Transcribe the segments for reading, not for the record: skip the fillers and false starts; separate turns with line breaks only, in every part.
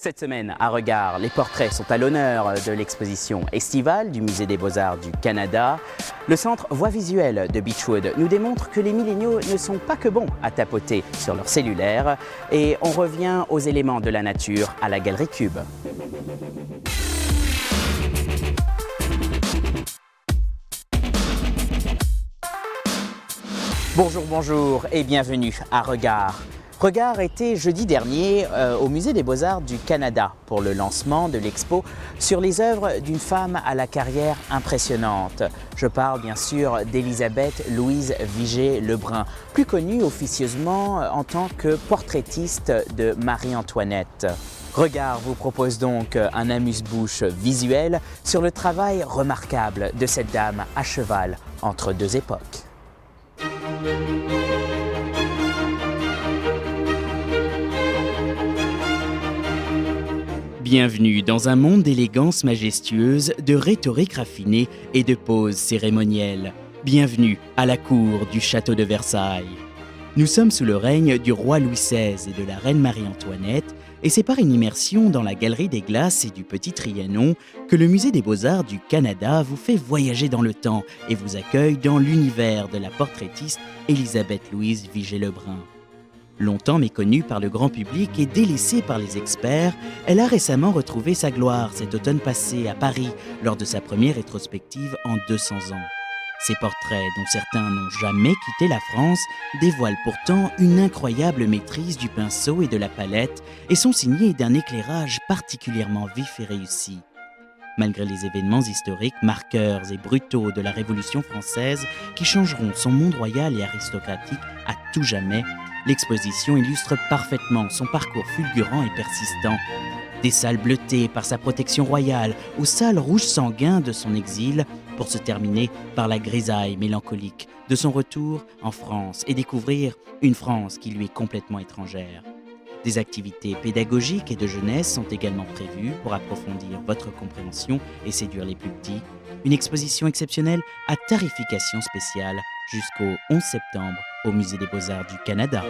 Cette semaine, à Regard, les portraits sont à l'honneur de l'exposition estivale du Musée des Beaux-Arts du Canada. Le centre Voix visuelle de Beechwood nous démontre que les milléniaux ne sont pas que bons à tapoter sur leur cellulaire. Et on revient aux éléments de la nature à la Galerie Cube. Bonjour et bienvenue à Regard. Regard était jeudi dernier au Musée des Beaux-Arts du Canada pour le lancement de l'expo sur les œuvres d'une femme à la carrière impressionnante. Je parle bien sûr d'Élisabeth Louise Vigée-Lebrun, plus connue officieusement en tant que portraitiste de Marie-Antoinette. Regard vous propose donc un amuse-bouche visuel sur le travail remarquable de cette dame à cheval entre deux époques. Bienvenue dans un monde d'élégance majestueuse, de rhétorique raffinée et de poses cérémonielles. Bienvenue à la cour du château de Versailles. Nous sommes sous le règne du roi Louis XVI et de la reine Marie-Antoinette, et c'est par une immersion dans la Galerie des Glaces et du Petit Trianon que le Musée des Beaux-Arts du Canada vous fait voyager dans le temps et vous accueille dans l'univers de la portraitiste Élisabeth Louise Vigée-Lebrun. Longtemps méconnue par le grand public et délaissée par les experts, elle a récemment retrouvé sa gloire cet automne passé à Paris lors de sa première rétrospective en 200 ans. Ces portraits, dont certains n'ont jamais quitté la France, dévoilent pourtant une incroyable maîtrise du pinceau et de la palette et sont signés d'un éclairage particulièrement vif et réussi. Malgré les événements historiques, marqueurs et brutaux de la Révolution française qui changeront son monde royal et aristocratique à tout jamais, l'exposition illustre parfaitement son parcours fulgurant et persistant. Des salles bleutées par sa protection royale aux salles rouges sanguins de son exil, pour se terminer par la grisaille mélancolique de son retour en France et découvrir une France qui lui est complètement étrangère. Des activités pédagogiques et de jeunesse sont également prévues pour approfondir votre compréhension et séduire les plus petits. Une exposition exceptionnelle à tarification spéciale jusqu'au 11 septembre au Musée des Beaux-Arts du Canada.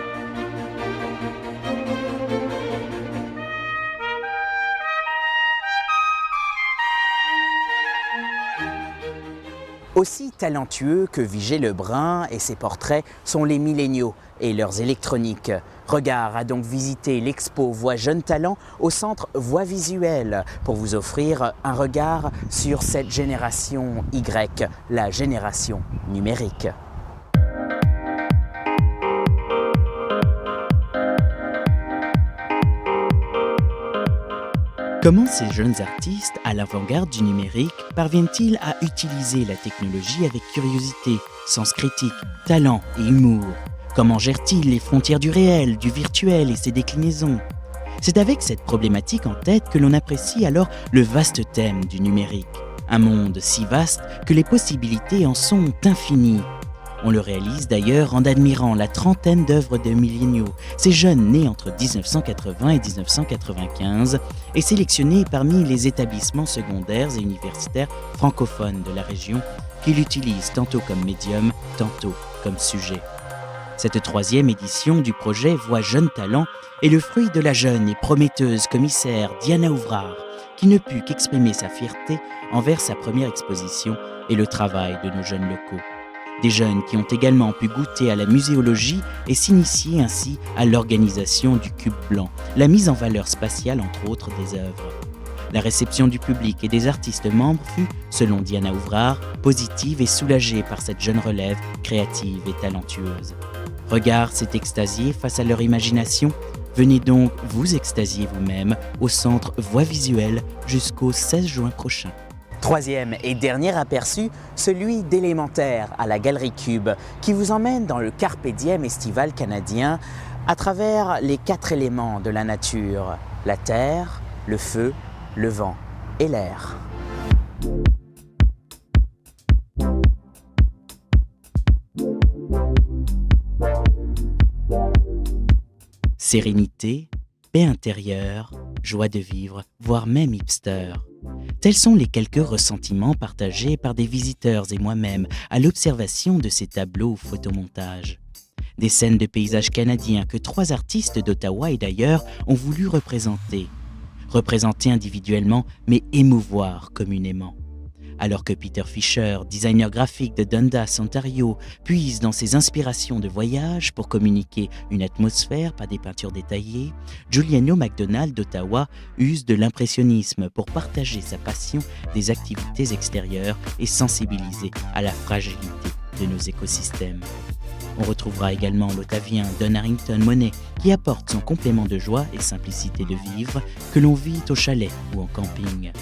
Aussi talentueux que Vigée-Lebrun et ses portraits sont les milléniaux et leurs électroniques. Regard a donc visité l'expo Voix Jeunes Talents au centre Voix Visuelle pour vous offrir un regard sur cette génération Y, la génération numérique. Comment ces jeunes artistes, à l'avant-garde du numérique, parviennent-ils à utiliser la technologie avec curiosité, sens critique, talent et humour ? Comment gèrent-ils les frontières du réel, du virtuel et ses déclinaisons ? C'est avec cette problématique en tête que l'on apprécie alors le vaste thème du numérique. Un monde si vaste que les possibilités en sont infinies. On le réalise d'ailleurs en admirant la trentaine d'œuvres de milléniaux, ces jeunes nés entre 1980 et 1995 et sélectionnés parmi les établissements secondaires et universitaires francophones de la région qui l'utilisent tantôt comme médium, tantôt comme sujet. Cette troisième édition du projet Voix Jeunes Talents est le fruit de la jeune et prometteuse commissaire Diana Ouvrard qui ne put qu'exprimer sa fierté envers sa première exposition et le travail de nos jeunes locaux. Des jeunes qui ont également pu goûter à la muséologie et s'initier ainsi à l'organisation du cube blanc, la mise en valeur spatiale entre autres des œuvres. La réception du public et des artistes membres fut, selon Diana Ouvrard, positive et soulagée par cette jeune relève créative et talentueuse. Regard s'est extasié face à leur imagination. Venez donc vous extasier vous-même au centre Voix Visuelle jusqu'au 16 juin prochain. Troisième et dernier aperçu, celui d'Élémentaire à la Galerie Cube, qui vous emmène dans le Carpe Diem estival canadien à travers les 4 éléments de la nature, la terre, le feu, le vent et l'air. Sérénité, paix intérieure, joie de vivre, voire même hipster. Tels sont les quelques ressentiments partagés par des visiteurs et moi-même à l'observation de ces tableaux ou photomontages. Des scènes de paysages canadiens que 3 artistes d'Ottawa et d'ailleurs ont voulu représenter. représenter individuellement mais émouvoir communément. Alors que Peter Fisher, designer graphique de Dundas, Ontario, puise dans ses inspirations de voyage pour communiquer une atmosphère par des peintures détaillées, Giuliano MacDonald d'Ottawa use de l'impressionnisme pour partager sa passion des activités extérieures et sensibiliser à la fragilité de nos écosystèmes. On retrouvera également l'Ottavien Don Harrington Monet qui apporte son complément de joie et simplicité de vivre que l'on vit au chalet ou en camping.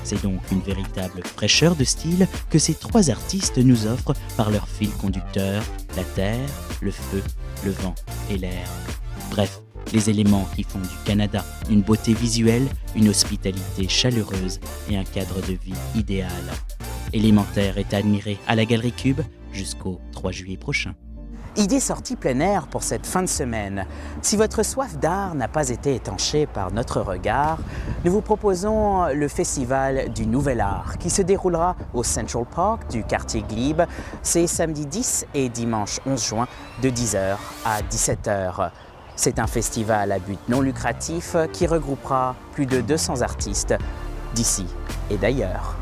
C'est donc une véritable fraîcheur de style que ces trois artistes nous offrent par leur fil conducteur, la terre, le feu, le vent et l'air. Bref, les éléments qui font du Canada une beauté visuelle, une hospitalité chaleureuse et un cadre de vie idéal. Élémentaire est admiré à la Galerie Cube jusqu'au 3 juillet prochain. Idée sortie plein air pour cette fin de semaine. Si votre soif d'art n'a pas été étanchée par notre regard, nous vous proposons le Festival du Nouvel Art qui se déroulera au Central Park du quartier Glebe. C'est samedi 10 et dimanche 11 juin de 10h à 17h. C'est un festival à but non lucratif qui regroupera plus de 200 artistes d'ici et d'ailleurs.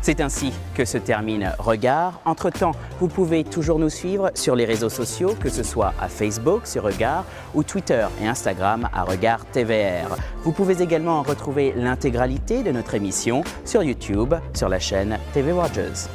C'est ainsi que se termine Regard. Entre-temps, vous pouvez toujours nous suivre sur les réseaux sociaux, que ce soit à Facebook sur Regard ou Twitter et Instagram à Regard TVR. Vous pouvez également retrouver l'intégralité de notre émission sur YouTube, sur la chaîne TV Rogers.